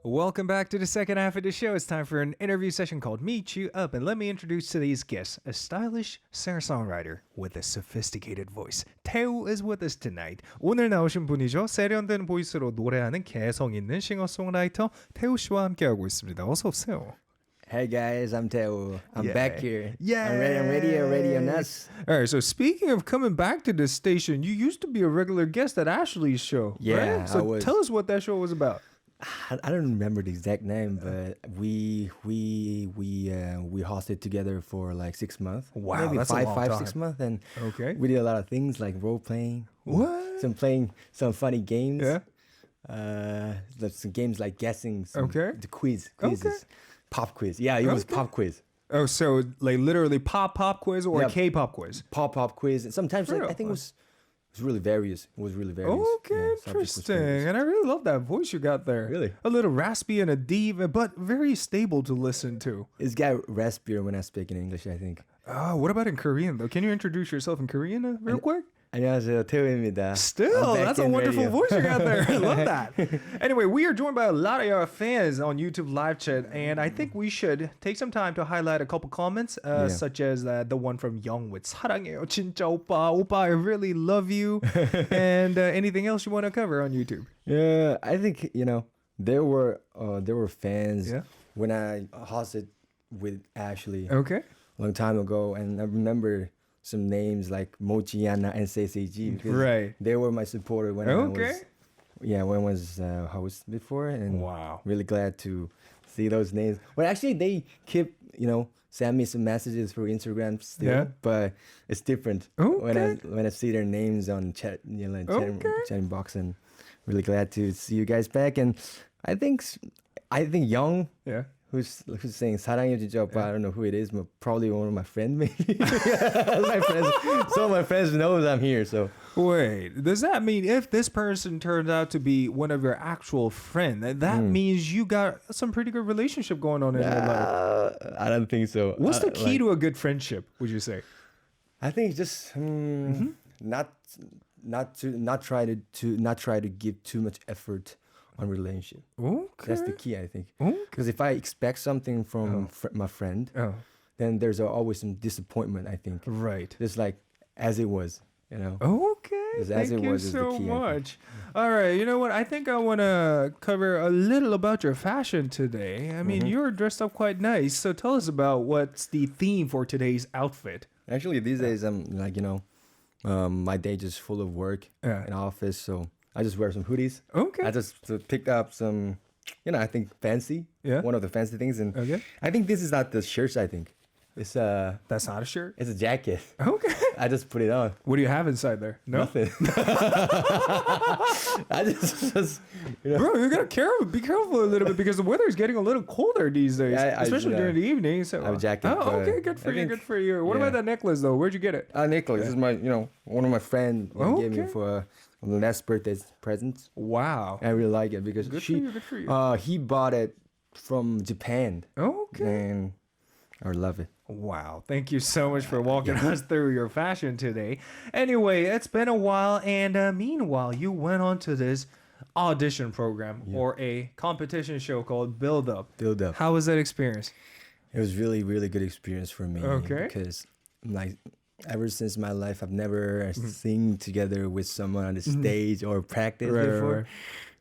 Welcome back to the second half of the show. It's time for an interview session called Meet You Up. And let me introduce today's guest, a stylish singer-songwriter with a sophisticated voice. TAEWOO is with us tonight. 오늘 나오신 분이죠. 세련된 보이스로 노래하는 개성 있는 싱어송라이터 태우 씨와 함께하고 있습니다. 어서 오세요. Hey guys, I'm TAEWOO. I'm back here. Yeah. I'm Radio'n Usé. All right, so speaking of coming back to this station, you used to be a regular guest at Ashley's show. Yeah, right? So I was. Tell us what that show was about. I don't remember the exact name, but we hosted together for like 6 months. Wow, maybe that's a long time. 6 months, and Okay. we did a lot of things like role playing. What? Some funny games. Yeah. Some games like guessing. The quizzes. Okay. Pop quiz. Yeah, it was pop quiz. Oh, so like literally pop quiz or Yeah. a K-pop quiz? Pop quiz. And sometimes like, I think it was really various. It was really various. Okay, Yeah, subject was interesting. various. And I really love that voice you got there. Really? A little raspy and a deep, but very stable to listen to. It's got raspier when I speak in English, I think. Oh, what about in Korean though? Can you introduce yourself in Korean real quick? 안녕하세요, 태우입니다. Still, that's a wonderful voice you got there. I love that. Anyway, we are joined by a lot of our fans on YouTube live chat, and I think we should take some time to highlight a couple comments, such as the one from Youngwood. 사랑해요, 진짜 오빠. Opa, I really love you. And anything else you want to cover on YouTube? Yeah, I think there were fans when I hosted with Ashley Okay. a long time ago, and I remember some names like Mochiana and CCG because Right. they were my supporter when I was host before, and Wow. really glad to see those names. Well, actually, they keep send me some messages through Instagram still, but it's different when I see their names on chat, chatting box, and really glad to see you guys back. And I think Young. Yeah. Who's saying 사랑해요 진짜 오빠? I don't know who it is, but probably one of my friends maybe. My friends, some of my friends knows I'm here. So wait, does that mean if this person turns out to be one of your actual friend, that means you got some pretty good relationship going on in your life? I don't think so. What's the key to a good friendship? Would you say? I think just not try to give too much effort on relationship. Okay. That's the key, I think. Okay. Because if I expect something from my friend, then there's always some disappointment, I think. Right. Just like as it was, Okay. Just Thank as it you was is the so key, I much. All right. You know what? I think I want to cover a little about your fashion today. I mean, you're dressed up quite nice. So tell us about what's the theme for today's outfit. Actually, these days I'm like, my day just full of work in office, so I just wear some hoodies. Okay. I just picked up some, I think fancy. Yeah. One of the fancy things, and Okay. I think this is not the shirts. I think it's That's not a shirt? it's a jacket. Okay. I just put it on. What do you have inside there? No? Nothing. I just Bro, you gotta be careful a little bit because the weather is getting a little colder these days, Yeah, especially during the evening. So I have a jacket, Oh, okay, but good for I you. think- Good for you. What yeah. about that necklace though? Where'd you get it? Nicholas. This is my one of my friends gave me Okay. for the last birthday present. Wow. I really like it because Good for you, good for you. He bought it from Japan. Okay. And I love it. Wow. Thank you so much for walking us through your fashion today. Anyway, it's been a while, and meanwhile, you went on to this audition program or a competition show called buildup. Buildup. How was that experience? It was really, really good experience for me. Okay. Because like ever since my life, I've never sing together with someone on the stage or practice before. Right.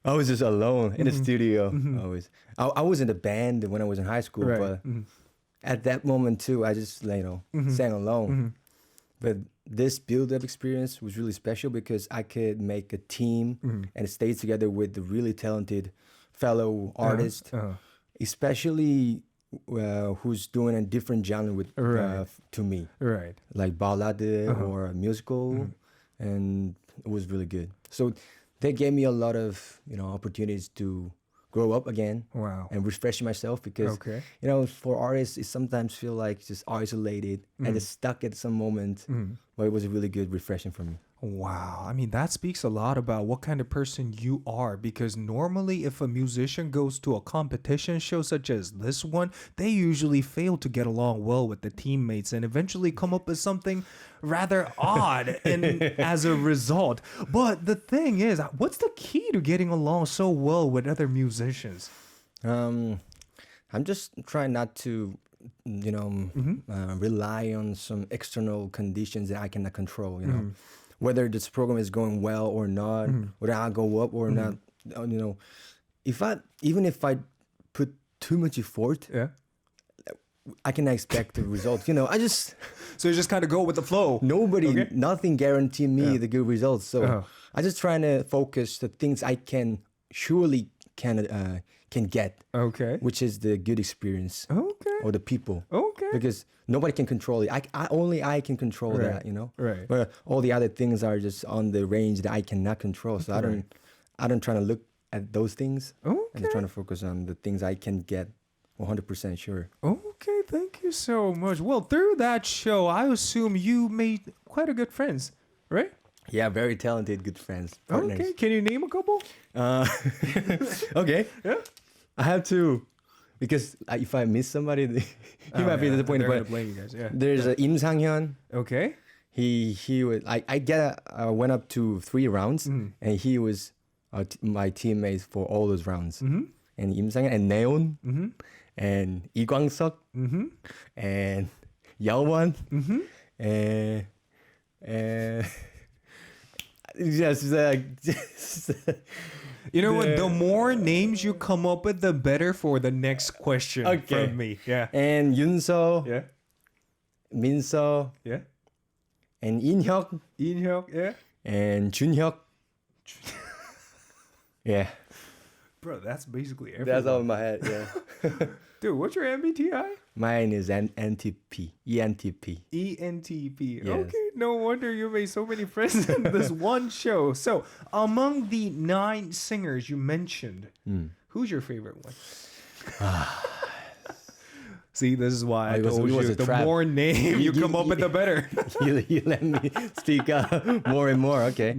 I was just alone in the studio. Always. I was in the band when I was in high school, but at that moment too, I just sang alone. But this build-up experience was really special because I could make a team and stay together with the really talented fellow artists, especially who's doing a different genre with to me, Right. like ballad or a musical, and it was really good. So they gave me a lot of opportunities to grow up again. Wow. And refresh myself because for artists it sometimes feel like just isolated and just stuck at some moment. But it was really good refreshing for me. Wow. I mean, that speaks a lot about what kind of person you are, because normally if a musician goes to a competition show such as this one, they usually fail to get along well with the teammates and eventually come up with something rather odd and as a result. But the thing is, what's the key to getting along so well with other musicians? I'm just trying not to, rely on some external conditions that I cannot control. Whether this program is going well or not, whether I go up or not. Even if I put too much effort, Yeah. I can expect the results. So you just kind of go with the flow. Nothing guarantee me the good results. So I just trying to focus the things I can surely can get. Okay. Which is the good experience. Okay. Or the people. Okay. Because nobody can control it. Only I can control that. Right. But all the other things are just on the range that I cannot control. So I don't try to look at those things. Okay. I'm just trying to focus on the things I can get 100% sure. Okay, thank you so much. Well, through that show, I assume you made quite a good friends, right? Yeah, very talented, good friends, partners. Okay, can you name a couple? Okay. Yeah. I have to, because if I miss somebody, he might be disappointed. They're But gonna blame you guys. Yeah. there's Im Sang-hyun. Okay. He was went up to 3 rounds, and he was my teammate for all those rounds. And Im Sang-hyun and Neon. And Lee Kwang-seok, and Yeowon, and you know what? The more names you come up with, the better for the next question from me. Yeah. And Yoonso, Yeah. Minso, Yeah. and In-hyuk, In-hyuk. Yeah. and Jun-hyuk. Yeah, Bro, that's basically everything. that's all in my head. Yeah. Dude, what's your MBTI? Mine is an NTP, ENTP. ENTP. Yes. Okay, no wonder you made so many friends in this one show. So, among the 9 singers you mentioned, who's your favorite one? See, this is why I told you the more name you come up with, the better. you let me speak more and more. Okay.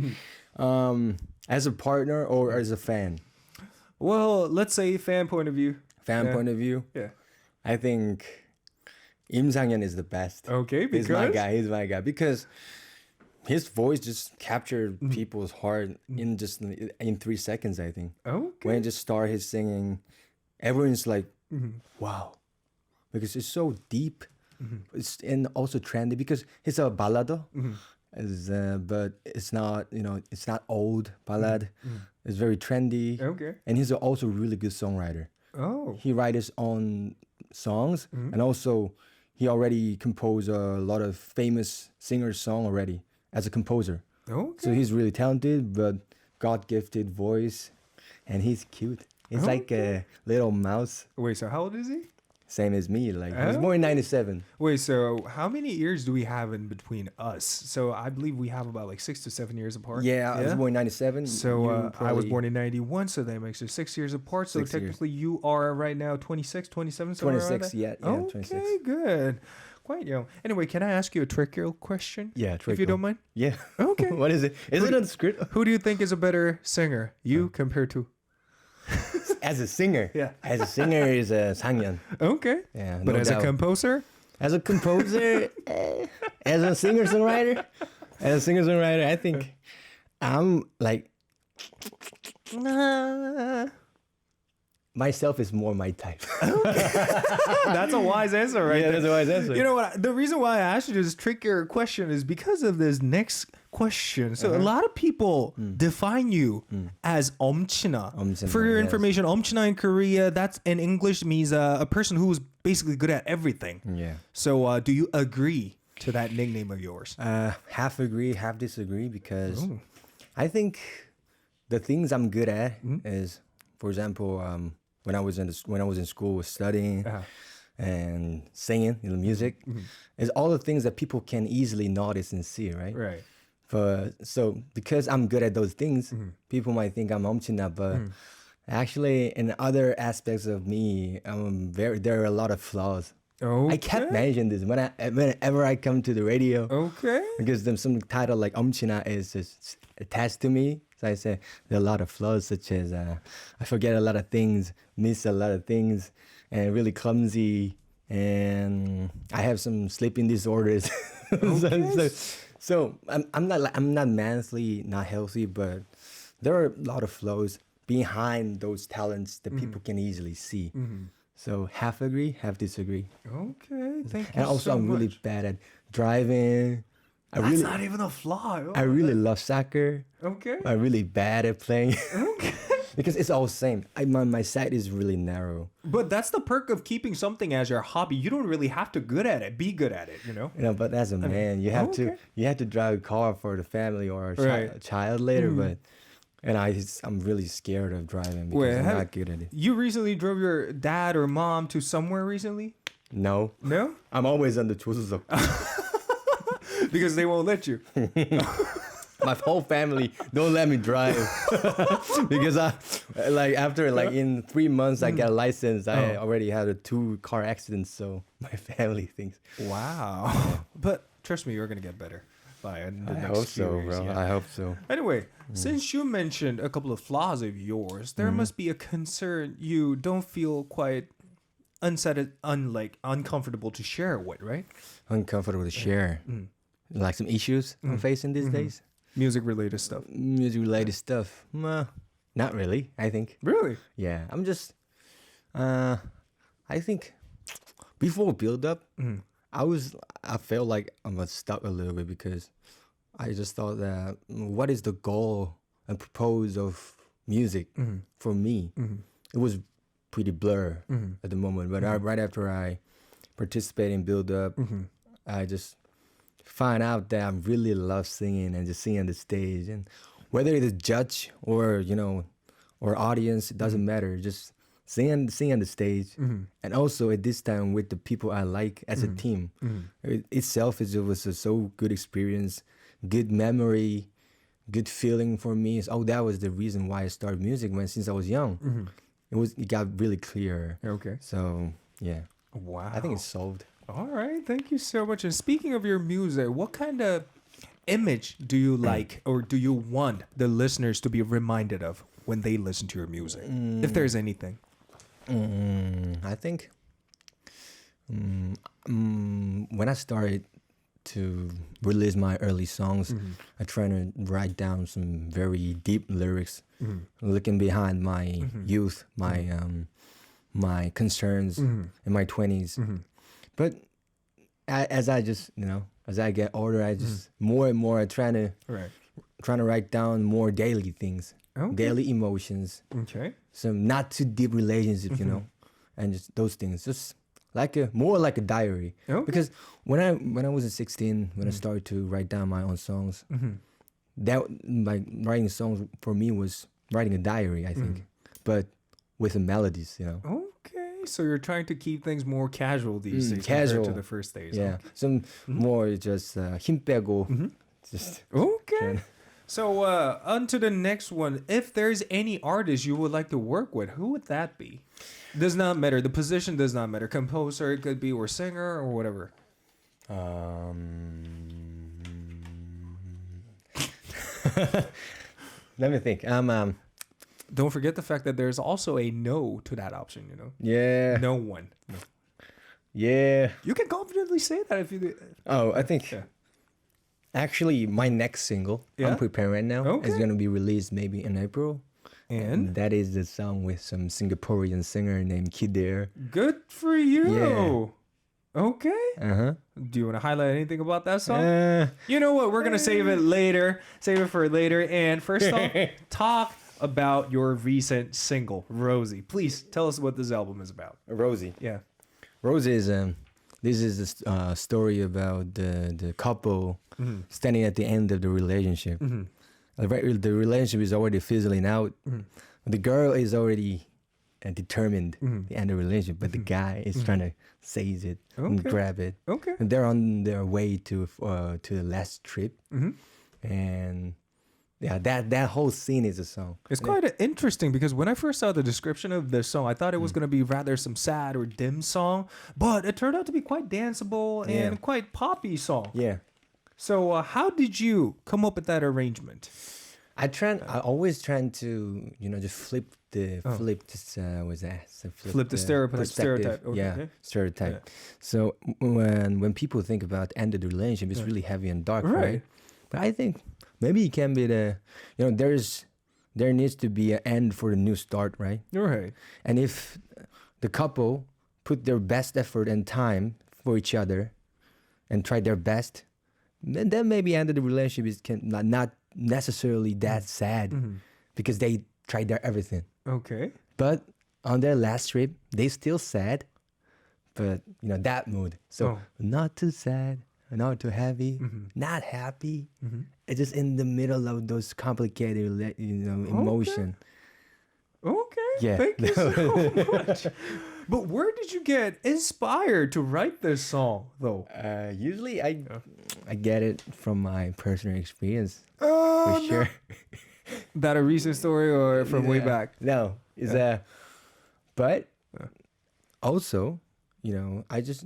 As a partner or as a fan? Well, let's say fan point of view. Point of view. Yeah. I think Im Sang-hyun is the best. Okay, because He's my guy because his voice just captured people's heart in 3 seconds. I think. Okay. When he just started his singing, everyone's like, "Wow," because it's so deep. It's and also trendy because it's a ballad. But it's not, it's not old ballad. It's very trendy. Okay. And he's also a really good songwriter. Oh. He writes his own songs, and also he already composed a lot of famous singers' song already as a composer. Okay. So he's really talented, but God-gifted voice, and he's cute. He's like a little mouse, Wait, so how old is he? same as me. Like he was born in '97. Wait, so how many years do we have in between us? So I believe we have about like 6 to 7 years apart. Yeah, I was born in '97. So I was born in 91, so that makes us 6 years apart. So 6 years. technically you are right now 26, 27, somewhere around 26. there? Yeah, Okay, 26. good. Quite young. Anyway, can I ask you a tricky question? Yeah, If you don't mind? Yeah. Okay. What is it? Is it on the script? Who do you think is a better singer? You compared to? As a singer. Yeah. As a singer is Sang-hyun. Okay. Yeah. But no as doubt. a composer? As a composer, as a singer-songwriter, I think I'm like myself is more my type. That's a wise answer, right? Yeah, there. that's a wise answer. You know what? The reason why I asked you this trickier question is because of this next question. So a lot of people define you as omchina. For your yes. information, omchina in Korea, that's in English means a person who's basically good at everything. Yeah. So do you agree to that nickname of yours? Half agree, half disagree because I think the things I'm good at is, for example, when I was in school studying and singing, music, is all the things that people can easily notice and see, right? Right. So because I'm good at those things, people might think I'm omchina, but actually in other aspects of me, there are a lot of flaws. Okay. I can't mention this whenever I come to the radio. Okay. Because there's some title like omchina is just attached to me. So I say there are a lot of flaws, such as I forget a lot of things, miss a lot of things, and really clumsy, and I have some sleeping disorders. So I'm not mentally not healthy, but there are a lot of flaws. behind those talents that people can easily see. So half agree, half disagree. Okay, thank you. And also, so I'm really much. bad at driving. That's not even a flaw. I really love soccer. Okay. I'm really bad at playing Okay. because it's all same. My sight is really narrow. But that's the perk of keeping something as your hobby. You don't really have to be good at it, you know? You know, but as a man, you have okay. to drive a car for the family or a Right. child later. But I'm really scared of driving because Wait, I'm not good at it. You recently drove your dad or mom to somewhere recently? No, No? I'm always on the 조수석. Because they won't let you. My whole family don't let me drive because after in 3 months I got a license. I already had 2 car accidents, so my family thinks. Wow. But trust me, you're going to get better by the I next hope few so, years. bro. Yeah. I hope so. Anyway, since you mentioned a couple of flaws of yours, there must be a concern you don't feel quite uncomfortable to share with, right? Uncomfortable to share, like some issues I'm facing these days. Music related stuff. Music related stuff. Not really. I think. Really? Yeah, I'm just. I think before buildup, I felt like I was stuck a little bit because I just thought that what is the goal and purpose of music for me? It was pretty blur at the moment, but right after I participated in buildup, I just find out that I really love singing and just singing on the stage, and whether it's judge or or audience, it doesn't matter. Just sing on the stage, and also at this time with the people I like as a team. It was a so good experience, good memory, good feeling for me. That was the reason why I started music since I was young. It got really clear. Okay. So yeah. Wow. I think it's solved. All right. Thank you so much. And speaking of your music, what kind of image do you like or do you want the listeners to be reminded of when they listen to your music? If there's anything. I think when I started to release my early songs, I try to write down some very deep lyrics, looking behind my youth, my concerns in my 20s. But as I just, as I get older, I just more and more trying to write down more daily things, daily emotions, some not too deep relationships, and just those things, just more like a diary. Because when I was 16, when I started to write down my own songs, that writing songs for me was writing a diary, I think, but with the melodies, Okay, so you're trying to keep things more casual these days casual. compared to the first days. Yeah, some more just 힘 빼고. Just Okay. So on to the next one. If there's any artist you would like to work with, who would that be? Does not matter. The position does not matter. Composer, it could be, or singer, or whatever. Let me think. Don't forget the fact that there's also a no to that option, Yeah. No one. No. Yeah. You can confidently say that if you do. Oh, I think Yeah. actually my next single Yeah? I'm preparing right now is Okay. gonna be released maybe in April. And That is the song with some Singaporean singer named Kider. good for you. Yeah. Okay. Uh-huh. Do you want to highlight anything about that song? You know what? We're going to save it later. Save it for later. And first off, talk about your recent single, Rosie. Please tell us what this album is about. Rosie. Yeah. Rosie is this is a story about the couple standing at the end of the relationship. The relationship is already fizzling out. The girl is already determined to end the relationship, but the guy is trying to seize it and Okay. grab it. Okay. And they're on their way to the last trip, and yeah, that whole scene is a song. It's quite interesting because when I first saw the description of this song, I thought it was going to be rather some sad or dim song, but it turned out to be quite danceable and quite poppy song. Yeah. So how did you come up with that arrangement? I always trying to just flip the stereotype. perspective. Okay. Yeah, stereotype. Yeah. So when people think about end of the relationship, it's really heavy and dark, right? But I think maybe it can be there's there needs to be an end for the new start, right? Right. And if the couple put their best effort and time for each other and try their best, then maybe end of the relationship is not necessarily that sad because they tried their everything. Okay. But on their last trip, they still sad, but that mood. So not too sad, not too heavy, not happy. It's just in the middle of those complicated, emotion. Okay. Yeah. Thank you so much. But where did you get inspired to write this song, though? Usually, I get it from my personal experience. For sure. That a recent story or from way back? No, but also, I just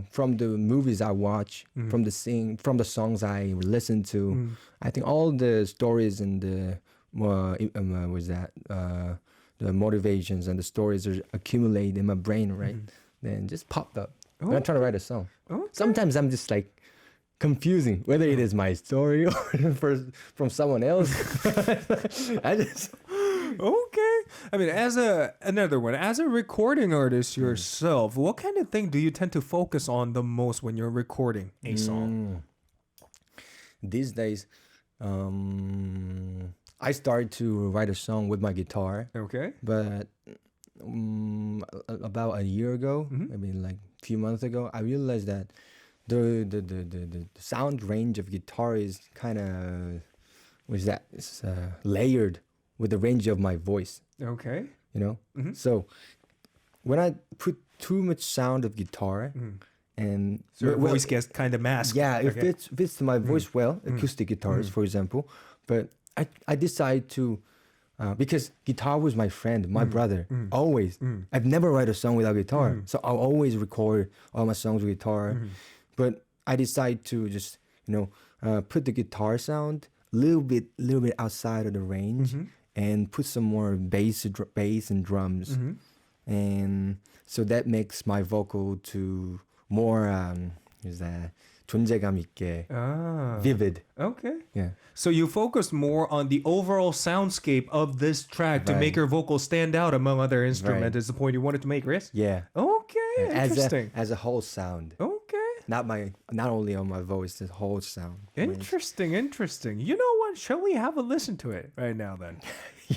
from the movies I watch, from the songs I listen to, I think all the stories and the the motivations and the stories are accumulated in my brain, right? Then just popped up. When I'm trying to write a song. Okay. Sometimes I'm just like confusing whether it is my story or from someone else. I just Okay. I mean, as a recording artist yourself, what kind of thing do you tend to focus on the most when you're recording a song? These days, I started to write a song with my guitar. Okay. But about a year ago, maybe like a few months ago, I realized that the sound range of guitar is kind of it's layered with the range of my voice. Okay. So when I put too much sound of guitar and So your voice gets kind of masked. yeah, it fits to my voice well, acoustic guitars, for example. But I decided to because guitar was my friend, my brother, always. I've never write a song without guitar, so I'll always record all my songs with guitar. But I decided to just put the guitar sound a little bit outside of the range and put some more bass and drums, and so that makes my vocal to more 존재감 있게, vivid. Okay. Yeah. So you focused more on the overall soundscape of this track to make your vocals stand out among other instruments. Right. Is the point you wanted to make, Chris? Yeah. Okay. Interesting. As a whole sound. Okay. Not only on my voice, the whole sound. Interesting. You know what? Shall we have a listen to it right now then?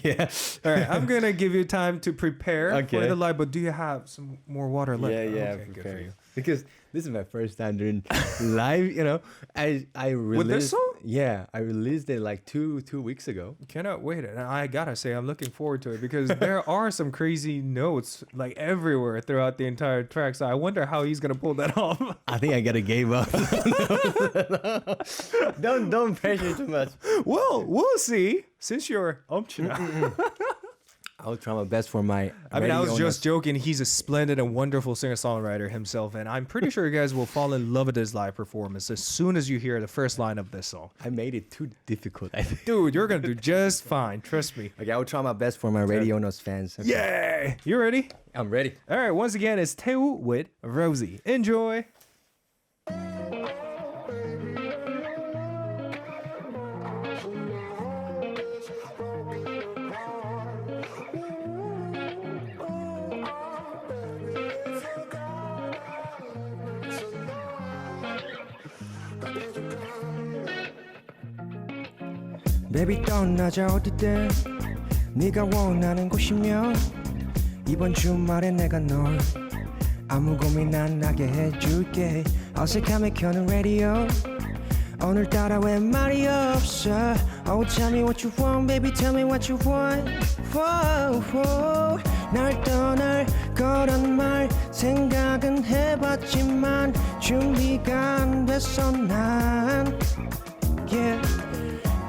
Yeah. All right. I'm going to give you time to prepare for the live, but do you have some more water left? Yeah, Okay, good for you. Because this is my first time doing live, I released... With this song? Yeah, I released it like two weeks ago. Cannot wait. And I gotta say, I'm looking forward to it because there are some crazy notes like everywhere throughout the entire track. So I wonder how he's gonna pull that off. I think I gotta give up. Don't pressure too much. Well, we'll see. Since you're I'll try my best for my... I was just joking. He's a splendid and wonderful singer-songwriter himself, and I'm pretty sure you guys will fall in love with his live performance as soon as you hear the first line of this song. I made it too difficult, I think. Dude, you're gonna do just fine. Trust me. Okay, I'll try my best for my Radio'n Usé fans. Okay. Yeah! You ready? I'm ready. All right, once again, it's TAEWOO with Rosie. Enjoy! Baby 떠나자 어디든 네가 원하는 곳이면 이번 주말에 내가 널 아무 고민 안 나게 해줄게 어색함에 켜는 라디오 오늘따라 왜 말이 없어 Oh tell me what you want baby tell me what you want whoa, whoa. 날 떠날 거란 말 생각은 해봤지만 준비가 안 됐어 난 yeah.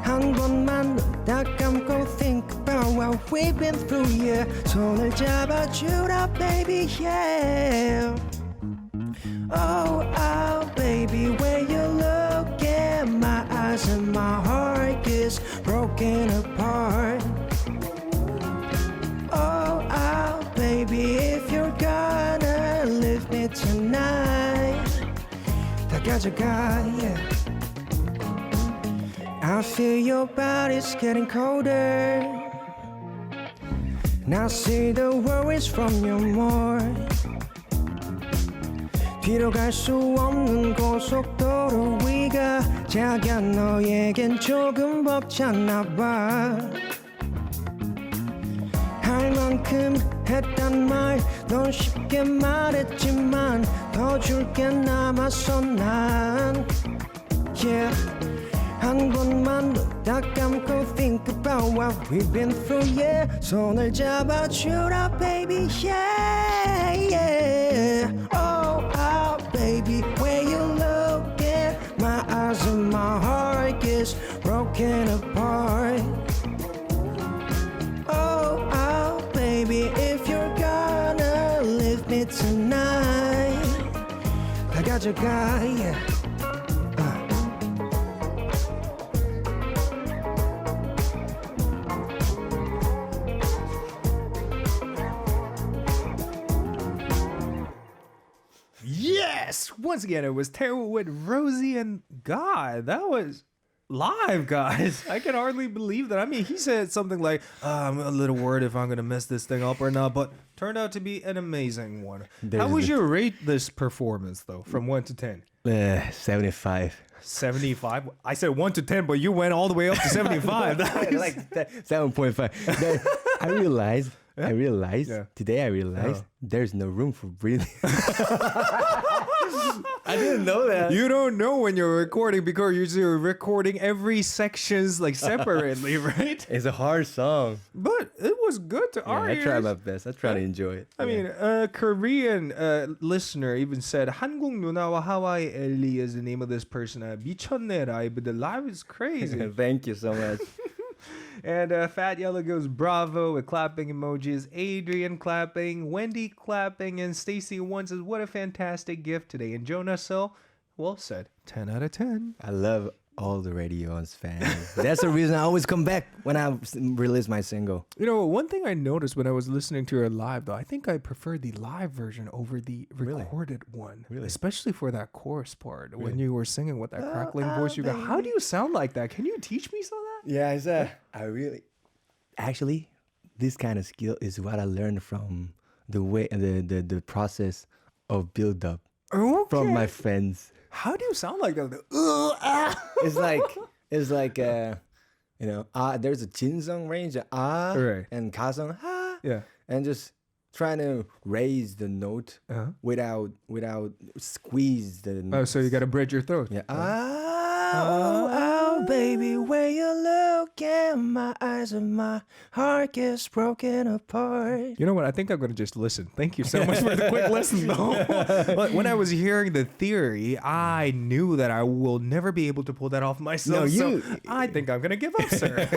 한 번만 딱 감고 think about what we've been through yeah 손을 잡아주라 baby yeah oh baby when you look at my eyes and my heart gets broken apart oh baby if you're gonna leave me tonight 다 가져가 yeah I feel your body's getting colder Now see the worries from your mind. 뒤로 갈 수 없는 고속도로 위가 자기야 너에겐 조금 벅찼나 봐. 할 만큼 했단 말 넌 쉽게 말했지만 더 줄 게 남았어 난 yeah. 한 번만 딱 감고 think about what we've been through yeah. 손을 잡아주라 baby yeah, yeah. Oh, oh baby where you looking my eyes and my heart gets broken apart. Oh, oh baby if you're gonna leave me tonight 다 가져가 yeah. Yes! Once again, it was TAEWOO with Rosie and God. That was live, guys. I can hardly believe that. I mean, he said something like, I'm a little worried if I'm going to mess this thing up or not, but turned out to be an amazing one. How would you rate this performance, though, from 1 to 10? 75. 75? I said 1 to 10, but you went all the way up to 75. Like 7.5. I realized Yeah. today I realized there's no room for breathing. I didn't know that. You don't know when you're recording because you're recording every sections like separately, right? It's a hard song. But it was good to our I ears. try my best. I try to enjoy it. I mean, a Korean listener even said 한국 누나와 하와이 엘리 is the name of this person. 미쳤네 라이브. The live is crazy. Thank you so much. And Fat Yellow goes bravo with clapping emojis. Adrian clapping, Wendy clapping, and Stacy one says, what a fantastic gift today. And Jonah Sill, well said, 10 out of 10. I love all the Radio's fans. That's the reason I always come back when I release my single. You know, one thing I noticed when I was listening to your live, though, I think I prefer the live version over the recorded one. Really? Especially for that chorus part. When you were singing with that crackling voice, you go, how do you sound like that? Can you teach me some of that? Yeah, I really... Actually, this kind of skill is what I learned from the way, the process of buildup from my friends. How do you sound like that? It's like you know, there's a jinsung range, Right. and kasung, ha. Yeah. And just trying to raise the note without squeeze the Oh, so you got to bridge your throat. yeah. Oh, baby, where you looking? My eyes and my heart gets broken apart. You know what? I think I'm going to just listen. Thank you so much for the quick listen, though. But when I was hearing the theory, I knew that I will never be able to pull that off myself. So I think I'm going to give up, sir.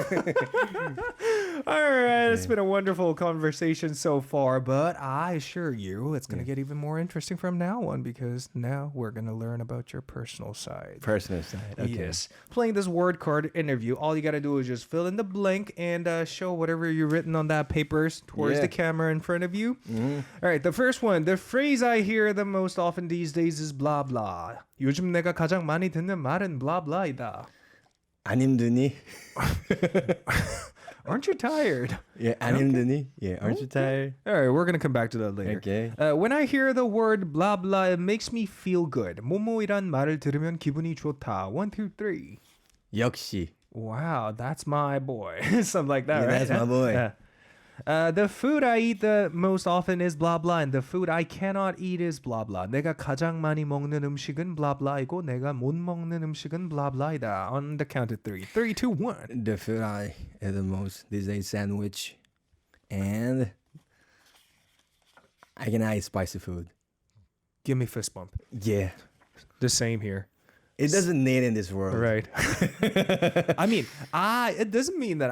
All right. It's been a wonderful conversation so far, but I assure you it's going to get even more interesting from now on because now we're going to learn about your personal side. Personal side. Okay. Yes. Playing this word card interview, all you got to do is just fill in the blank and show whatever you've written on that papers towards the camera in front of you. All right, the first one. The phrase I hear the most often these days is blah blah. 요즘 내가 가장 많이 듣는 말은 blah blah이다. 안 힘드니? Aren't you tired? Yeah, 안 힘드니? Yeah, aren't you tired? All right, we're going to come back to that later. Okay. When I hear the word blah blah, it makes me feel good. 뭐뭐이란 말을 들으면 기분이 좋다. 1, 2, 3. 역시. Wow, that's my boy. Something like that, Yeah, right? that's my boy. Yeah. The food I eat the most often is blah blah, and the food I cannot eat is blah blah. 내가 가장 많이 먹는 음식은 blah blah이고 내가 못 먹는 음식은 blah blah이다. On the count of 3. 3, 2, 1. The food I eat the most these days sandwich, and I can eat spicy food. Give me fist bump. Yeah. The same here. It doesn't need in this world. Right. I mean, it doesn't mean that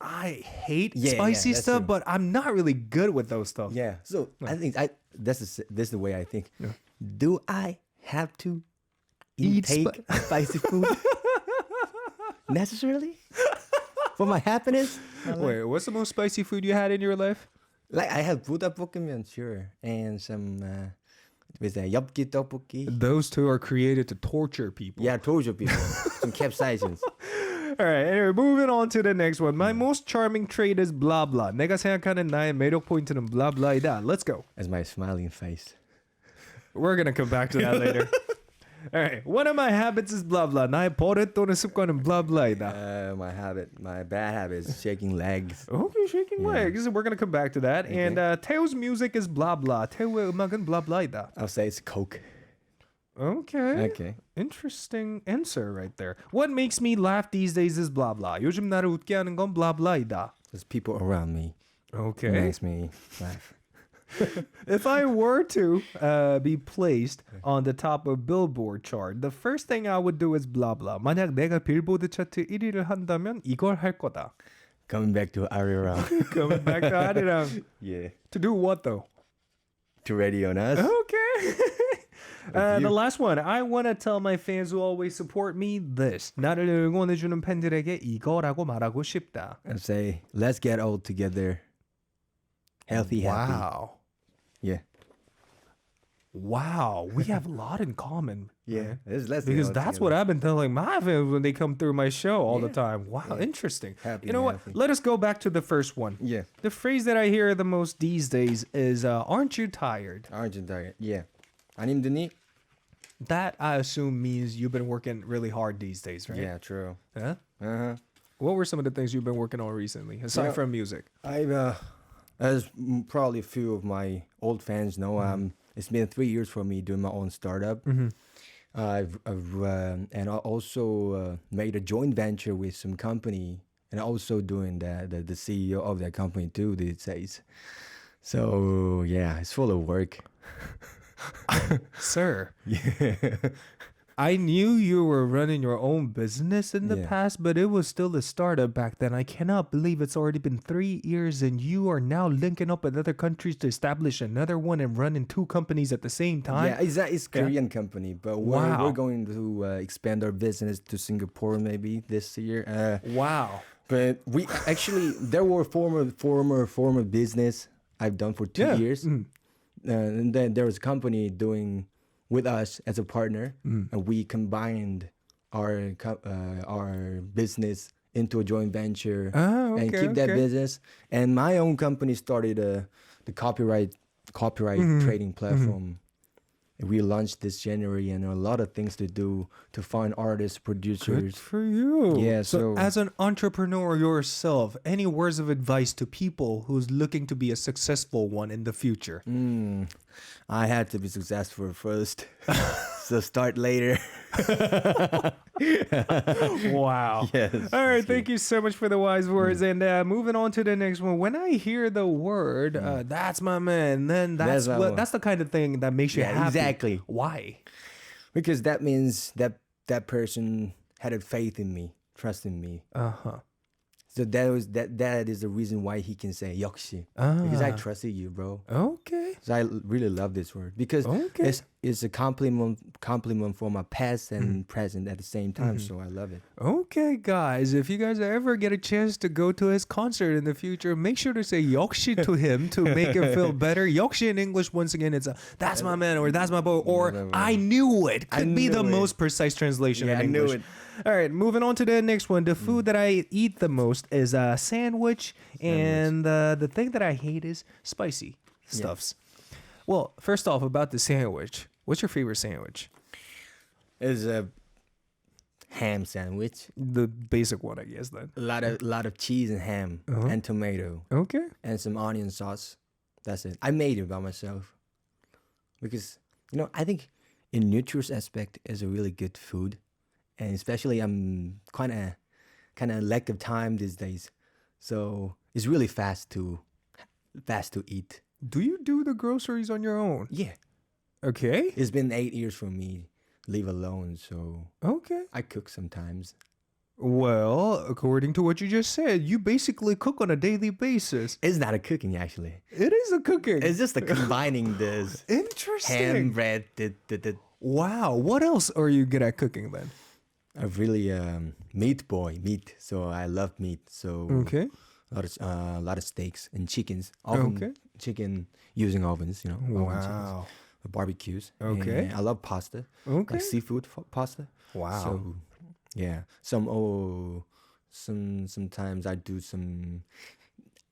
I hate spicy stuff, true. but I'm not really good with those stuff. Yeah. So I think this is the way I think. Yeah. Do I have to Eat take spicy food necessarily for my happiness? Wait, what's the most spicy food you had in your life? Like I have buildup sure, and some with a 엽기 떡볶이. Those two are created to torture people. Yeah, torture people. Some capsaicins. All right. Anyway, moving on to the next one. My most charming trait is blah blah. 내가 생각하는 나의 매력 포인트는 blah blah이다. Let's go. That's my smiling face. We're gonna come back to that later. All right. One of my habits is blah blah. 나의 버릇 또는 습관은 blah blah이다. My bad habit is shaking legs. Okay, shaking legs. We're gonna come back to that. Okay. And 태우's music is blah blah. 태우의 음악은 blah blah이다. I'll say it's Coke. Okay. Interesting answer right there. What makes me laugh these days is blah blah. 요즘 나를 웃게 하는 건 blah blah이다. There's people around me. Okay. It makes me laugh. If I were to be placed on the top of Billboard chart, the first thing I would do is blah blah. 만약 내가 빌보드 차트 1위를 한다면 이걸 할 거다. Coming back to ARIRANG. Coming back to 아리랑. Yeah. To do what though? To Radio'n Us에. Okay. The last one. I want to tell my fans who always support me this. 나를 응원해주는 팬들에게 이거라고 말하고 싶다. And say, let's get old together. Healthy, happy. Wow. Yeah. Wow. We have a lot in common. Yeah. Let's get Because old that's together. what I've been telling my fans when they come through my show all the Yeah. time. Wow. Yeah. Interesting. Happy You know what? healthy. Let us go back to the first one. Yeah. The phrase that I hear the most these days is, aren't you tired? Aren't you tired? Yeah. 안 힘드니? That, I assume, means you've been working really hard these days, right? Yeah, true. Huh? Uh-huh. What were some of the things you've been working on recently, aside from music? I've, as probably a few of my old fans know, it's been 3 years for me doing my own startup. I've and I also made a joint venture with some company, and also doing the CEO of that company too these days. So yeah, it's full of work. Sir, Yeah. I knew you were running your own business in the Yeah. past, but it was still a startup back then. I cannot believe it's already been 3 years and you are now linking up with other countries to establish another one and running 2 companies at the same time. Yeah, it's Korean company, but Wow. we're going to expand our business to Singapore maybe this year. Wow. But we actually there were former business I've done for 2 Yeah. years, and then there was a company doing with us as a partner, and we combined our business into a joint venture Oh, and okay, keep that okay. business. And my own company started the copyright trading platform. We launched this January, and a lot of things to do to find artists, Good producers. for you. Yeah, So, so- as an entrepreneur yourself, any words of advice to people who's looking to be a successful one in the future? I had to be successful first, so start later. Wow. Yes. All right. Thank you so much for the wise words. And moving on to the next one. When I hear the word, that's my man, then that's That's my one. that's the kind of thing that makes you Yeah, happy. exactly. Why? Because that means that person had a faith in me, trust in me. Uh-huh. So that is the reason why he can say 역시. Because I trusted you, bro. Okay. So I really love this word because Okay. it's a compliment for my past and present at the same time. So I love it. Okay, guys. If you guys ever get a chance to go to his concert in the future, make sure to say 역시 to him to make him feel better. 역시 in English, once again, it's that's my man or that's my boy or I knew it. Could be the knew it. most precise translation Yeah, in I knew English. it. All right, moving on to the next one. The food that I eat the most is a sandwich, and the thing that I hate is spicy stuffs. Well, first off, about the sandwich, what's your favorite sandwich? It's a ham sandwich. The basic one, I guess. Then. A lot of cheese and ham and tomato Okay. and some onion sauce. That's it. I made it by myself because I think in nutritious aspect is a really good food, and especially I'm kind of lack of time these days, so it's really fast to eat. Do you do the groceries on your own? Yeah, Okay. it's been 8 years for me live alone, so Okay. I cook sometimes. Well, according to what you just said, you basically cook on a daily basis. It's not a cooking actually. It is a cooking. It's just a combining this Interesting. ham, bread, Wow. What else are you good at cooking then? a really meat. So I love meat. So Okay. a lot of steaks and chickens. Oven, Okay. Chicken using ovens, oven chickens, Wow. barbecues. Okay. And I love pasta. Okay. Like seafood pasta. Wow. So yeah, some sometimes I do some.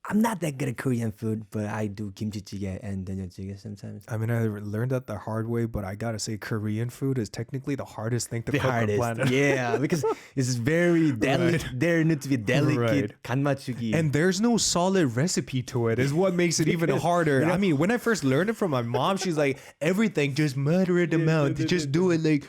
I'm not that good at Korean food, but I do kimchi jjigae and 된장찌개 sometimes. I mean, I learned that the hard way, but I gotta say, Korean food is technically the hardest thing to The cook on the hardest, planet. yeah, because it's very delicate. Right. There needs to be delicate Right. 간 맞추기. And there's no solid recipe to it, is what makes it even harder. I mean, when I first learned it from my mom, she's like, everything, just moderate amount. Just do it like,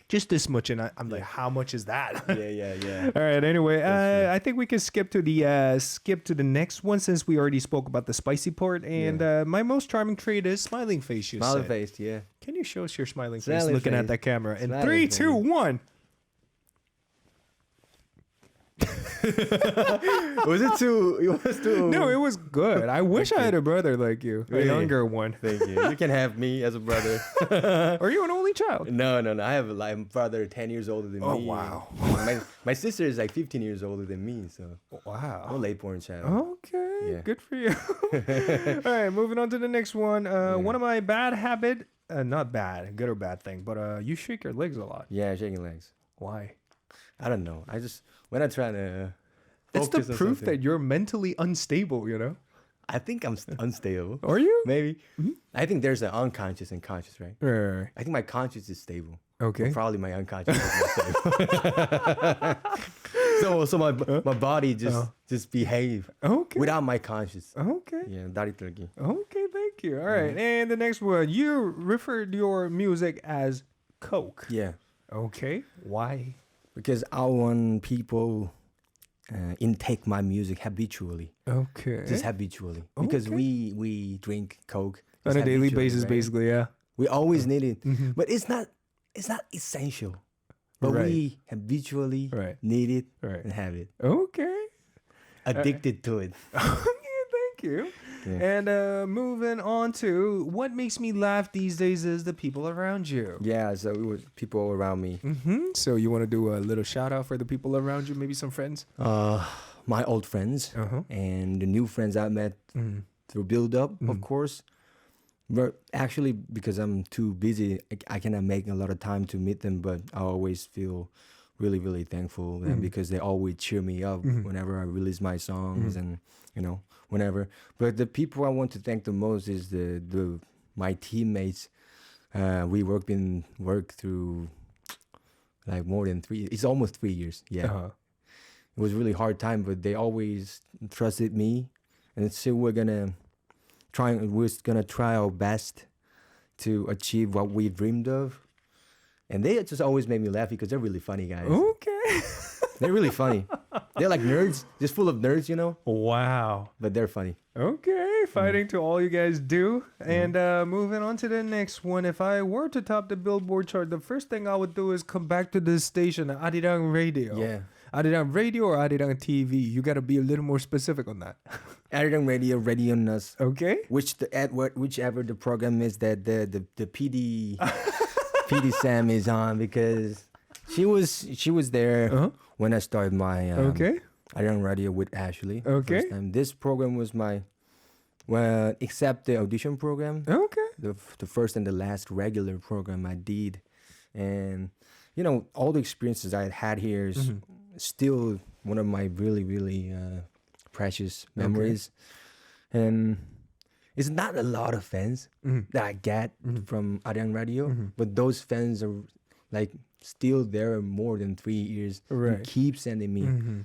just this much. And I'm like, how much is that? yeah. All right. Anyway, I think we can skip to the next one since we already spoke about the spicy part. And my most charming trait is smiling face. You Smiling said. face, yeah. Can you show us your smiling face Smiling looking at face. that camera? In Smiling 3, face. 2, 1. Was it too? It was too. No, it was good. I wish I had a brother like you, a Really? younger one. Thank you. You can have me as a brother. Are you an only child? No. I have a brother 10 years older than Oh, me. wow. My sister is like 15 years older than me, so I'm a Wow. late born child. Okay, Yeah. good for you. All right, moving on to the next one. One of my bad habit, not bad, good or bad thing, but you shake your legs a lot. Yeah, shaking legs. Why? I don't know. I just when I try to. It's the focus on proof something, that you're mentally unstable, you know? I think I'm unstable. Are you? Maybe. I think there's an unconscious and conscious, right? Right. I think my conscious is stable. Okay. But probably my unconscious is not stable. so my body just behave Okay. without my conscious. Okay. Yeah, 다리 떨기. Okay, thank you. All right, and the next one. You referred your music as Coke. Yeah, Okay. Why? because I want people intake my music habitually, Okay. just habitually. Because Okay. we drink Coke On just a daily habitually, basis, right? basically, yeah. We always need it, but it's not essential. But Right. we habitually Right. need it Right. and have it. Okay. Addicted to it. Okay, thank you. Yeah. And moving on to what makes me laugh these days is the people around you. Yeah, so it was people around me. So you want to do a little shout out for the people around you, maybe some friends? My old friends Uh-huh. and the new friends I met through buildup, of course. But actually, because I'm too busy, I cannot make a lot of time to meet them. But I always feel really, really thankful because they always cheer me up whenever I release my songs and whenever. But the people I want to thank the most is my teammates. We work through like more than 3. It's almost 3 years. Yeah. Uh-huh. It was really hard time, but they always trusted me, and so we're gonna try our best to achieve what we dreamed of. And they just always make me laugh because they're really funny guys. Okay. They're really funny. They're like nerds, just full of nerds, Wow. but they're funny. Okay, fighting to all you guys do. And moving on to the next one. If I were to top the Billboard chart, the first thing I would do is come back to this station, ARIRAng Radio. Yeah. ARIRAng Radio or ARIRAng TV? You got to be a little more specific on that. ARIRAng Radio, Radio'n Usé. Okay. Whichever the program is that the PD PD Sam is on, because she was there when I started my Okay. ARIRAng Radio with Ashley. Okay. First time. This program was except the audition program, Okay. the first and the last regular program I did, and all the experiences I had here is still one of my really, really precious memories. And it's not a lot of fans that I get from ARIRAng Radio, but those fans are like still there more than 3 years. Right. They keep sending me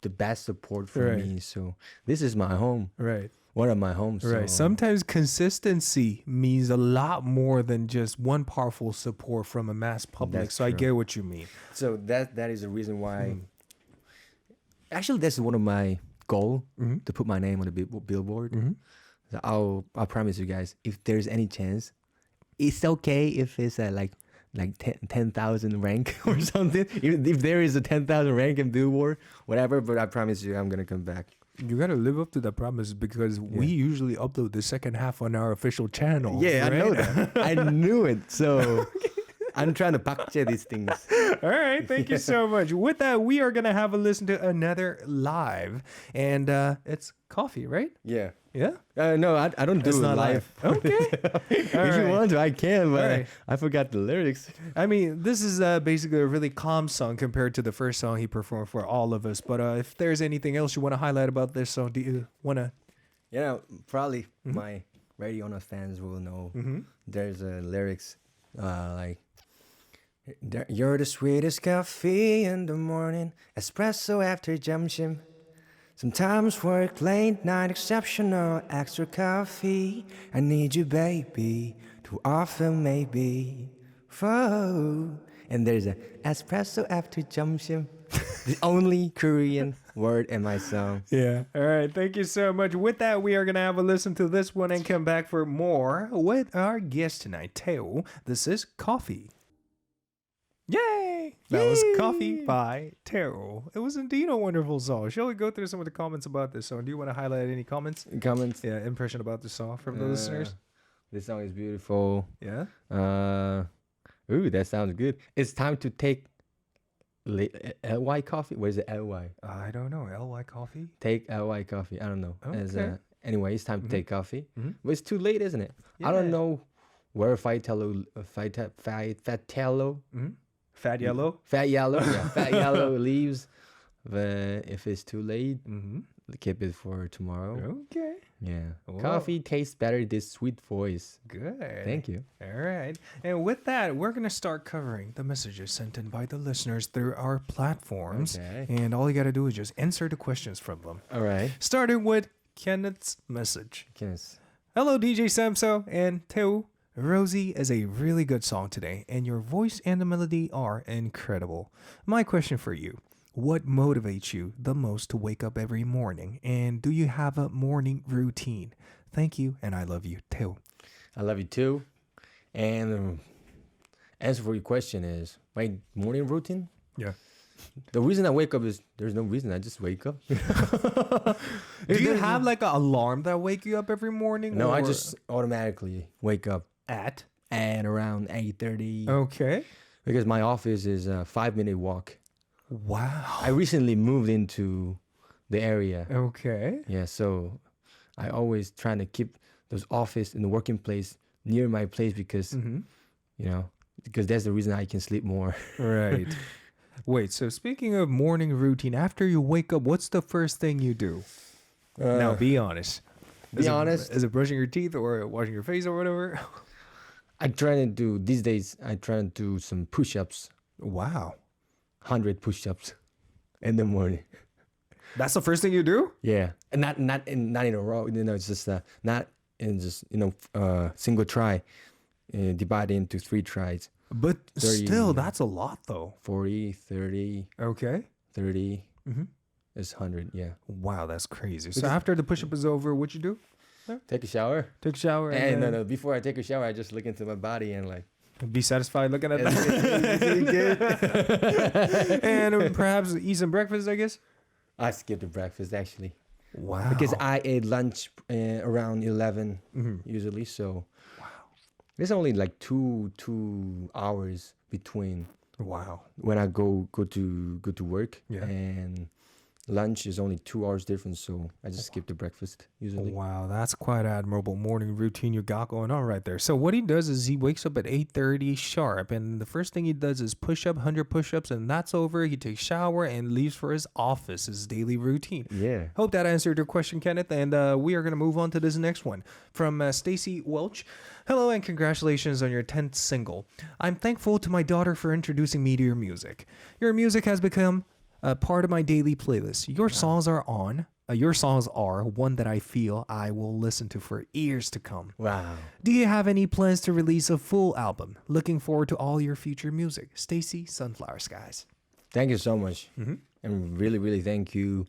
the best support for Right. me. So this is my home. Right. One of my homes. Right. So, Sometimes consistency means a lot more than just one powerful support from a mass public. That's So I true. get what you mean. So that is the reason why. Actually, that's one of my goal to put my name on the billboard. So I promise you guys, if there's any chance, it's okay if it's like 10,000 rank or something. If there is a 10,000 rank in Billboard, whatever. But I promise you, I'm gonna come back. You got to live up to that promise because we usually upload the second half on our official channel. Yeah, right? I know that. I knew it. So I'm trying to bakche these things. All right. Thank you so much. With that, we are going to have a listen to another live. And it's coffee, right? Yeah. Yeah? No, I don't do It's it not live. Okay. If you want to, I can, but Alright. I forgot the lyrics. I mean, this is basically a really calm song compared to the first song he performed for all of us. But if there's anything else you want to highlight about this song, do you want to? Yeah, probably my Radio'n Usé fans will know. There's lyrics like, "You're the sweetest coffee in the morning, espresso after 점심. Sometimes work late night, exceptional, extra coffee. I need you, baby, too often maybe. Whoa." And there's a espresso after 점심. The only Korean word in my song. Yeah. All right. Thank you so much. With that, we are going to have a listen to this one and come back for more with our guest tonight, TAEWOO. This is Coffee. Yay! That was Coffee by TAEWOO. It was indeed a wonderful song. Shall we go through some of the comments about this song? Do you want to highlight any comments? Comments? Yeah, impression about the song from the listeners? This song is beautiful. Yeah? Ooh, that sounds good. It's time to take LY coffee. What is it? LY. I don't know. LY Coffee? Take LY coffee. I don't know. Okay. Anyway, it's time to take coffee. But it's too late, isn't it? I don't know where Fat Yellow. Fat Yellow? Fat Yellow. Yeah, Fat Yellow leaves. But if it's too late, keep it for tomorrow. Okay. Yeah. Whoa. Coffee tastes better this sweet voice. Good. Thank you. All right. And with that, we're going to start covering the messages sent in by the listeners through our platforms. Okay. And all you got to do is just answer the questions from them. All right. Starting with Kenneth's message. Yes. Hello, DJ Samso and TAEWOO. Rosie is a really good song today, and your voice and the melody are incredible. My question for you. What motivates you the most to wake up every morning? And do you have a morning routine? Thank you, and I love you, TAEWOO. I love you too. And answer for your question is my morning routine. Yeah. The reason I wake up is there's no reason. I just wake up. Do you have like an alarm that wake you up every morning? No, I or- just automatically wake up at around 8:30 Okay. because my office is a 5-minute walk. Wow. I recently moved into the area. Okay. Yeah, so I always trying to keep those office and the working place near my place because because that's the reason I can sleep more. Right. Wait, so speaking of morning routine, after you wake up, what's the first thing you do? Now, be honest. Be honest. Is it brushing your teeth or washing your face or whatever? I try to do these days. I try to do some push-ups, Wow. 100 push-ups in the morning. That's the first thing you do? Yeah, and not in a row. It's just not in just single try, divided into 3 tries. But 30, still, that's a lot though. 40, 30, Okay. 30. It's 100. Yeah. Wow, that's crazy. So after the push-up is over, what you do? Take a shower. Take a shower and No. Before I take a shower, I just look into my body and like. be satisfied looking at that. And perhaps eat some breakfast, I guess. I skipped the breakfast actually. Wow. Because I ate lunch around 11 usually, so there's only like two hours between Wow. when I go to work, Yeah. and lunch is only 2 hours difference, so I just skip the breakfast usually. Wow, that's quite admirable morning routine you got going on right there. So what he does is he wakes up at 8:30 sharp, and the first thing he does is push up 100 push-ups, and that's over. He takes shower and leaves for his office, his daily routine. Yeah. Hope that answered your question, Kenneth. And we are going to move on to this next one from Stacy Welch. Hello and congratulations on your 10th single. I'm thankful to my daughter for introducing me to your music. Your music has become a part of my daily playlist. Your songs are one that I feel I will listen to for years to come. Wow. Do you have any plans to release a full album? Looking forward to all your future music. Stacy, Sunflower Skies. Thank you so much. And really, really thank you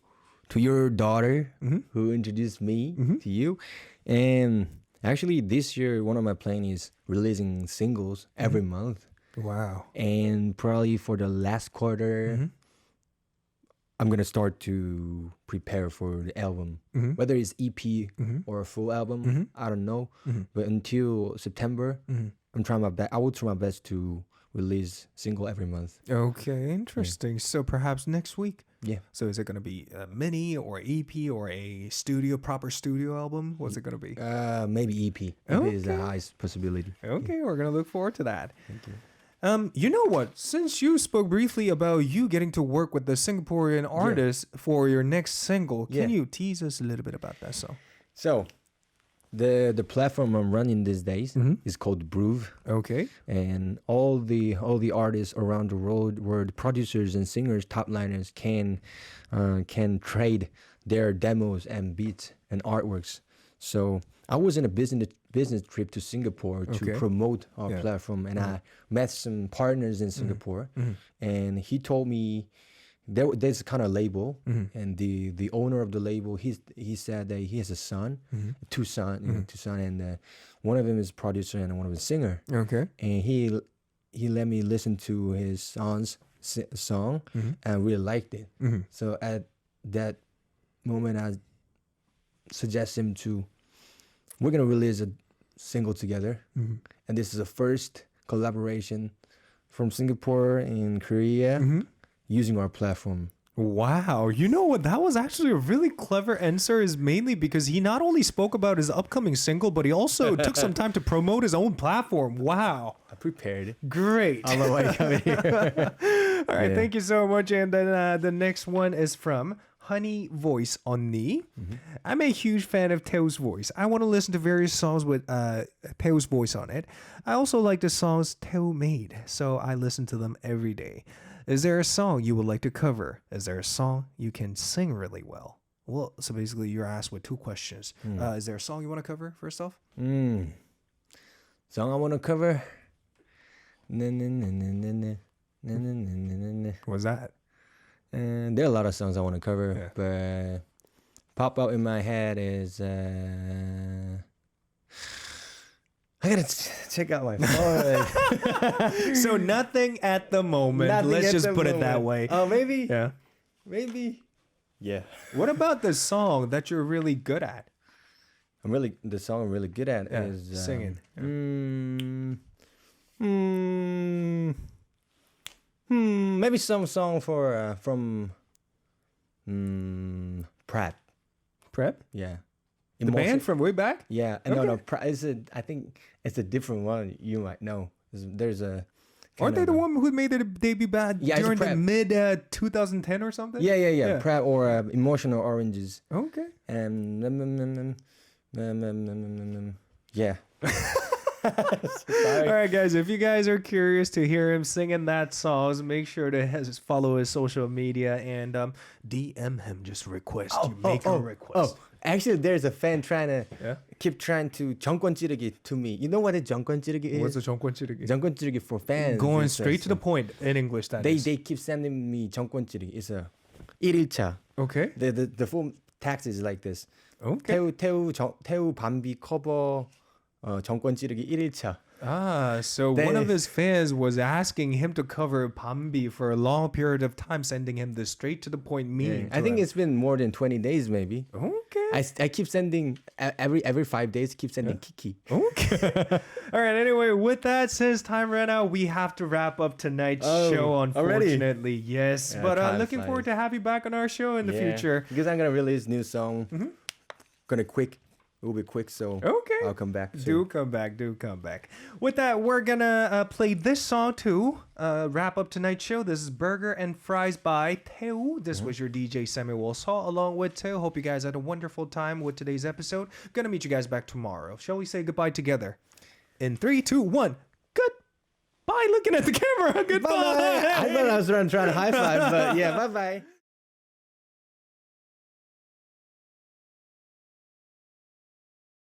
to your daughter who introduced me to you. And actually, this year, one of my plans is releasing singles every month. Wow. And probably for the last quarter, I'm going to start to prepare for the album. Whether it's EP or a full album, I don't know. But until September, I'm trying my best. I will try my best to release single every month. Okay, interesting. So perhaps next week Yeah. So is it going to be a mini or EP or a proper studio album? What's it going to be? Maybe EP. EP is the highest possibility. Okay, we're going to look forward to that. Thank you. You know what? Since you spoke briefly about you getting to work with the Singaporean artist for your next single, can you tease us a little bit about that song? So, the platform I'm running these days is called Groove. Okay. And all the artists around the world, producers and singers, top liners can trade their demos and beats and artworks. So I was in a business trip to Singapore to promote our platform, and I met some partners in Singapore, and he told me there's a kind of label, and the owner of the label, he said that he has a son, two sons, and one of them is producer and one of them is singer. Okay. And he let me listen to his song, and I really liked it. So at that moment, I suggest him we're gonna release a single together, and this is the first collaboration from Singapore and Korea using our platform. Wow. You know what? That was actually a really clever answer, is mainly because he not only spoke about his upcoming single, but he also took some time to promote his own platform. Wow. I prepared. Great. All the way coming here. All right. Thank you so much. And then the next one is from Honey Voice Onni. I'm a huge fan of TAEWOO's voice. I want to listen to various songs with TAEWOO's voice on it. I also like the songs TAEWOO made, so I listen to them every day. Is there a song you would like to cover? Is there a song you can sing really well? Well, so basically you're asked with two questions. Is there a song you want to cover first off? Song I want to cover? What's that? And there are a lot of songs I want to cover, but pop out in my head is I gotta check out my phone. So nothing at the moment. Let's just put it that way. Oh, maybe. Yeah. Maybe. Yeah. What about the song that you're really good at? The song I'm really good at is singing. Maybe some song from Pratt. Prep? Yeah. The band from way back? Yeah. No. I think it's a different one. You might know. There's a. Aren't they the one who made their debut band during the mid 2010 or something? Yeah. Pratt or Emotional Oranges. Okay. And yeah. All right, guys. If you guys are curious to hear him singing that song, make sure to follow his social media and DM him. Just request. Make a request. Actually, there's a fan trying to 정권 찌르기 to me. You know what a 정권 찌르기 is? What's a 정권 찌르기? 정권 찌르기 for fans. Going straight to the point in English. They keep sending me 정권 찌르기. It's a 1일차. Okay. The full text is like this. Okay. 태우 밤비 커버 정권 찌르기 1일차. So one of his fans was asking him to cover Bambi for a long period of time, sending him the straight to the point meaning. I think it's been more than 20 days maybe. Okay. I keep sending every 5 days. Keep sending Kiki. Okay. All right. Anyway, with that, since time ran out, we have to wrap up tonight's show. Unfortunately, already? Yes. Yeah, but looking forward to have you back on our show in the future. Because I'm gonna release new song. It will be quick, so I'll come back soon. Do come back. With that, we're gonna play this song to wrap up tonight's show. This is Burger and Fries by TAEWOO. This was your DJ Samuel Saw along with TAEWOO. Hope you guys had a wonderful time with today's episode. Gonna meet you guys back tomorrow. Shall we say goodbye together? In 3, 2, 1. Goodbye. Looking at the camera. Goodbye. Bye-bye. I thought I was trying to high five, but yeah, bye-bye.